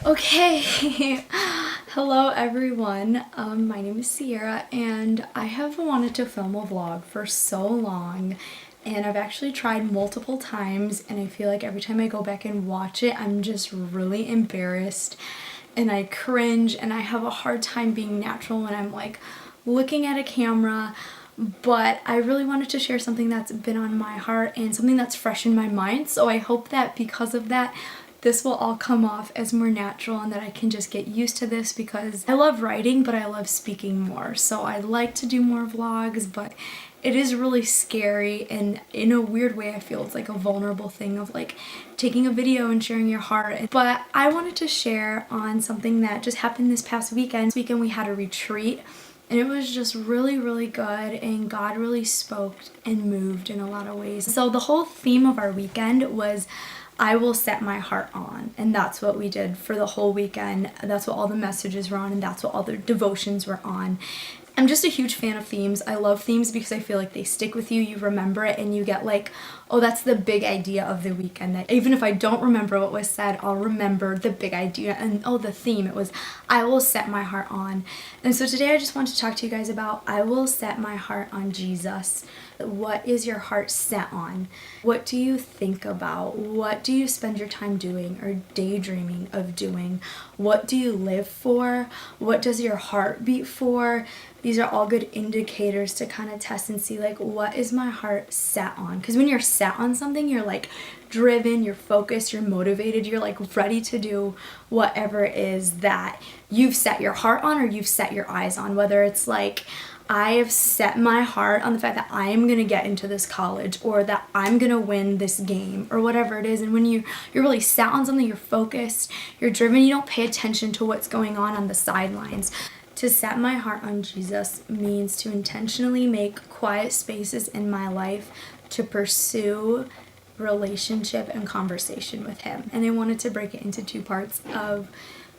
Okay, hello everyone. My name is Sierra and I have wanted to film a vlog for so long, and I've actually tried multiple times, and I feel like every time I go back and watch it I'm just really embarrassed and I cringe and I have a hard time being natural when I'm like looking at a camera. But I really wanted to share something that's been on my heart and something that's fresh in my mind, so I hope that because of that this will all come off as more natural and that I can just get used to this, because I love writing but I love speaking more. So I'd like to do more vlogs, but it is really scary, and in a weird way I feel it's like a vulnerable thing of like taking a video and sharing your heart. But I wanted to share on something that just happened this past weekend. This weekend we had a retreat and it was just really good, and God really spoke and moved in a lot of ways. So the whole theme of our weekend was I will set my heart on, and that's what we did for the whole weekend. That's what all the messages were on, and that's what all the devotions were on. I'm just a huge fan of themes. I love themes because I feel like they stick with you, you remember it, and you get like, oh, that's the big idea of the weekend. That even if I don't remember what was said, I'll remember the big idea and oh, the theme, it was I will set my heart on. And so today I just want to talk to you guys about I will set my heart on Jesus. What is your heart set on? What do you think about? What do you spend your time doing or daydreaming of doing? What do you live for? What does your heart beat for? These are all good indicators to kind of test and see, like, what is my heart set on? Because when you're set on something, you're like driven, you're focused, you're motivated, you're like ready to do whatever it is that you've set your heart on or you've set your eyes on. Whether it's like, I have set my heart on the fact that I am going to get into this college, or that I'm going to win this game, or whatever it is. And when you're really set on something, you're focused, you're driven, you don't pay attention to what's going on the sidelines. To set my heart on Jesus means to intentionally make quiet spaces in my life to pursue relationship and conversation with Him. And I wanted to break it into two parts of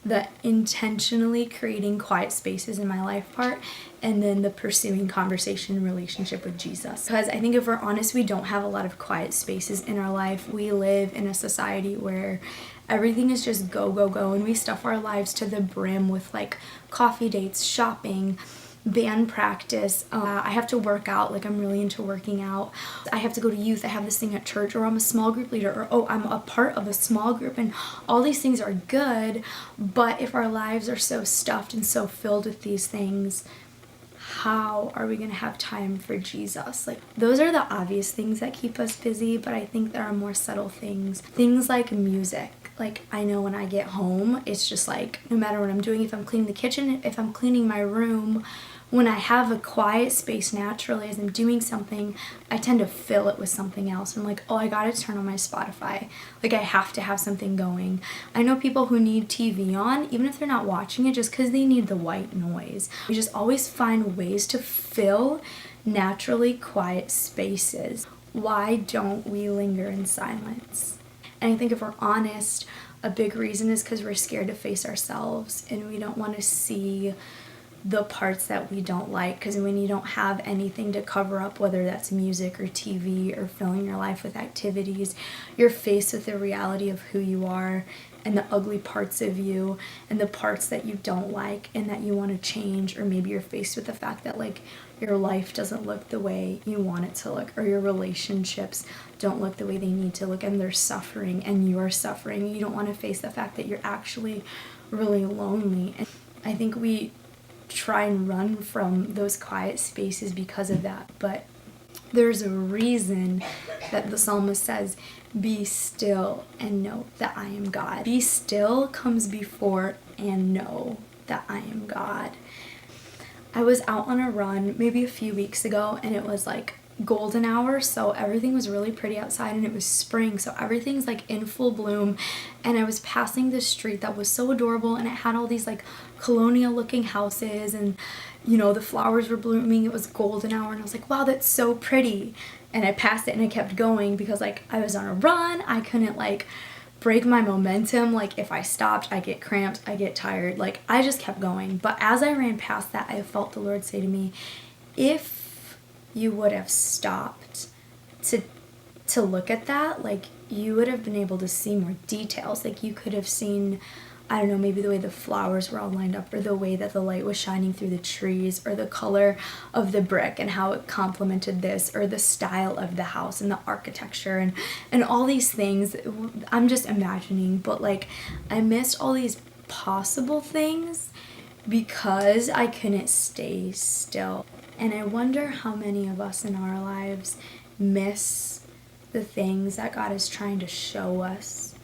the intentionally creating quiet spaces in my life part, and then the pursuing conversation and relationship with Jesus. Because I think if we're honest, we don't have a lot of quiet spaces in our life. We live in a society where everything is just go, and we stuff our lives to the brim with like coffee dates, shopping, band practice. I have to work out, like I'm really into working out. I have to go to youth, I have this thing at church, or I'm a small group leader, or oh, I'm a part of a small group, and all these things are good. But if our lives are so stuffed and so filled with these things, how are we going to have time for Jesus? Like, those are the obvious things that keep us busy, but I think there are more subtle things like music. Like, I know when I get home, it's just like, no matter what I'm doing, if I'm cleaning the kitchen, if I'm cleaning my room, when I have a quiet space naturally as I'm doing something, I tend to fill it with something else. I'm like, oh, I gotta turn on my Spotify. Like, I have to have something going. I know people who need TV on, even if they're not watching it, just because they need the white noise. We just always find ways to fill naturally quiet spaces. Why don't we linger in silence? And I think if we're honest, a big reason is because we're scared to face ourselves, and we don't want to see the parts that we don't like. Because when you don't have anything to cover up, whether that's music or TV or filling your life with activities, you're faced with the reality of who you are and the ugly parts of you and the parts that you don't like and that you want to change. Or maybe you're faced with the fact that like your life doesn't look the way you want it to look, or your relationships don't look the way they need to look, and they're suffering and you're suffering. You don't want to face the fact that you're actually really lonely. And I think we try and run from those quiet spaces because of that. But there's a reason that the psalmist says, be still and know that I am God. Be still comes before and know that I am God. I was out on a run maybe a few weeks ago, and it was like golden hour, so everything was really pretty outside, and it was spring, so everything's like in full bloom. And I was passing this street that was so adorable, and it had all these like colonial looking houses, and you know, the flowers were blooming. It was golden hour, and I was like, wow, that's so pretty. And I passed it and I kept going because like I was on a run. I couldn't like break my momentum. Like, if I stopped, I get cramped, I get tired. Like, I just kept going. But as I ran past that, I felt the Lord say to me, if you would have stopped to look at that, like, you would have been able to see more details. Like, you could have seen I don't know, maybe the way the flowers were all lined up, or the way that the light was shining through the trees, or the color of the brick and how it complemented this, or the style of the house and the architecture and all these things. I'm just imagining, but like I missed all these possible things because I couldn't stay still. And I wonder how many of us in our lives miss the things that God is trying to show us,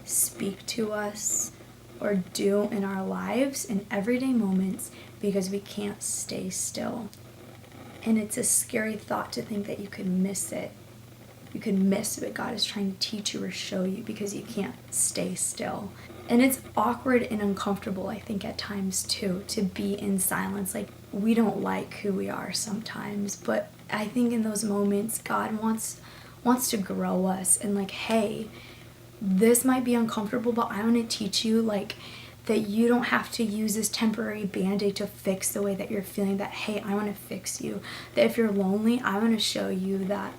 speak to us, or do in our lives in everyday moments because we can't stay still. And it's a scary thought to think that you could miss it. You could miss what God is trying to teach you or show you because you can't stay still. And it's awkward and uncomfortable, I think, at times too, to be in silence. Like, we don't like who we are sometimes, but I think in those moments God wants to grow us, and like, hey, this might be uncomfortable, but I want to teach you like that you don't have to use this temporary band-aid to fix the way that you're feeling. That, hey, I want to fix you. That if you're lonely, I want to show you that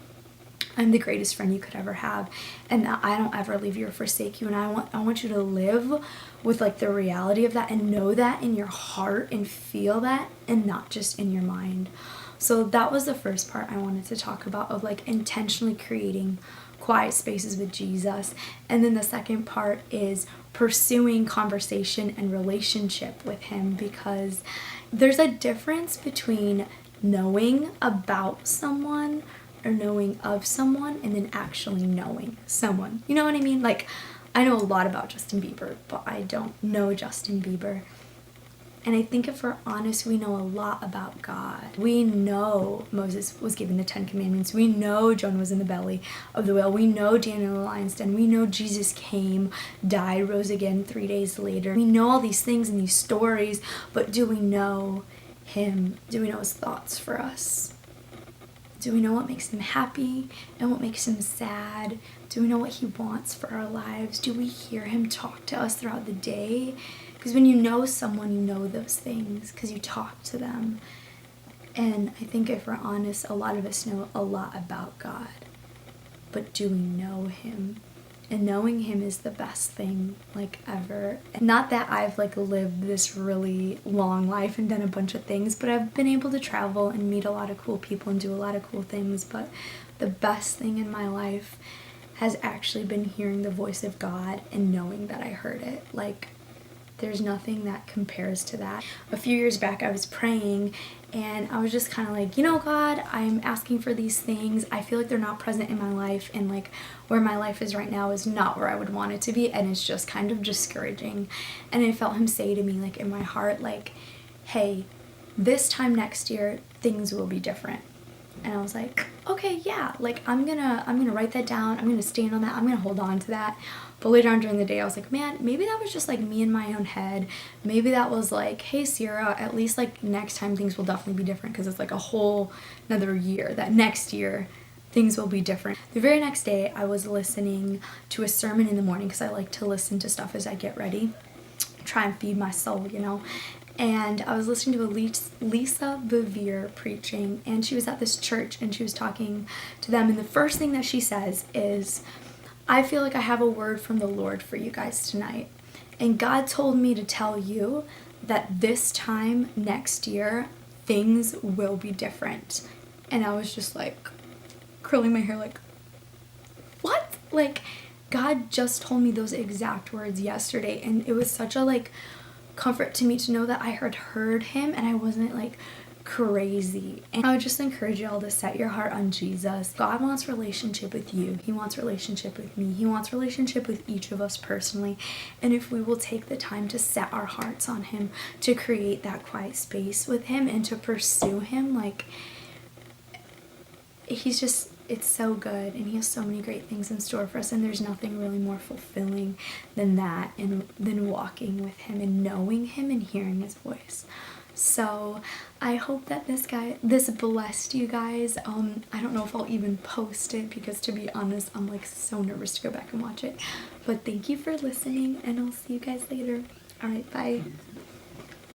I'm the greatest friend you could ever have, and that I don't ever leave you or forsake you. And I want you to live with like the reality of that, and know that in your heart, and feel that, and not just in your mind. So that was the first part I wanted to talk about, of like intentionally creating quiet spaces with Jesus. And then the second part is pursuing conversation and relationship with him, because there's a difference between knowing about someone or knowing of someone and then actually knowing someone. You know what I mean? Like, I know a lot about Justin Bieber, but I don't know Justin Bieber. And I think if we're honest, we know a lot about God. We know Moses was given the 10 Commandments. We know Jonah was in the belly of the whale. We know Daniel in the lion's den. We know Jesus came, died, rose again 3 days later. We know all these things and these stories, but do we know him? Do we know his thoughts for us? Do we know what makes him happy and what makes him sad? Do we know what he wants for our lives? Do we hear him talk to us throughout the day? Because when you know someone, you know those things because you talk to them. And I think if we're honest, a lot of us know a lot about God. But do we know him? And knowing him is the best thing like ever. Not that I've like lived this really long life and done a bunch of things, but I've been able to travel and meet a lot of cool people and do a lot of cool things. But the best thing in my life has actually been hearing the voice of God and knowing that I heard it. Like, there's nothing that compares to that. A few years back, I was praying and I was just kind of like, you know, God, I'm asking for these things. I feel like they're not present in my life, and like where my life is right now is not where I would want it to be, and it's just kind of discouraging. And I felt him say to me, like in my heart, like, hey, this time next year, things will be different. And I was like, okay, yeah, like I'm gonna write that down. I'm gonna stand on that. I'm gonna hold on to that. But later on during the day, I was like, man, maybe that was just like me in my own head. Maybe that was like, hey, Sierra, at least like next time things will definitely be different, because it's like a whole another year. That next year, things will be different. The very next day, I was listening to a sermon in the morning, because I like to listen to stuff as I get ready, try and feed my soul, you know. And I was listening to Lisa Bevere preaching, and she was at this church and she was talking to them, and the first thing that she says is, I feel like I have a word from the Lord for you guys tonight. And God told me to tell you that this time next year, things will be different. And I was just like curling my hair like, what? Like, God just told me those exact words yesterday, and it was such a like comfort to me to know that I had heard him and I wasn't like crazy. And I would just encourage you all to set your heart on Jesus. God wants relationship with you. He wants relationship with me. He wants relationship with each of us personally. And if we will take the time to set our hearts on him, to create that quiet space with him and to pursue him, like, it's so good, and he has so many great things in store for us, and there's nothing really more fulfilling than that, and than walking with him and knowing him and hearing his voice. So I hope that this blessed you guys. I don't know if I'll even post it, because to be honest, I'm like so nervous to go back and watch it. But thank you for listening, and I'll see you guys later. All right, bye.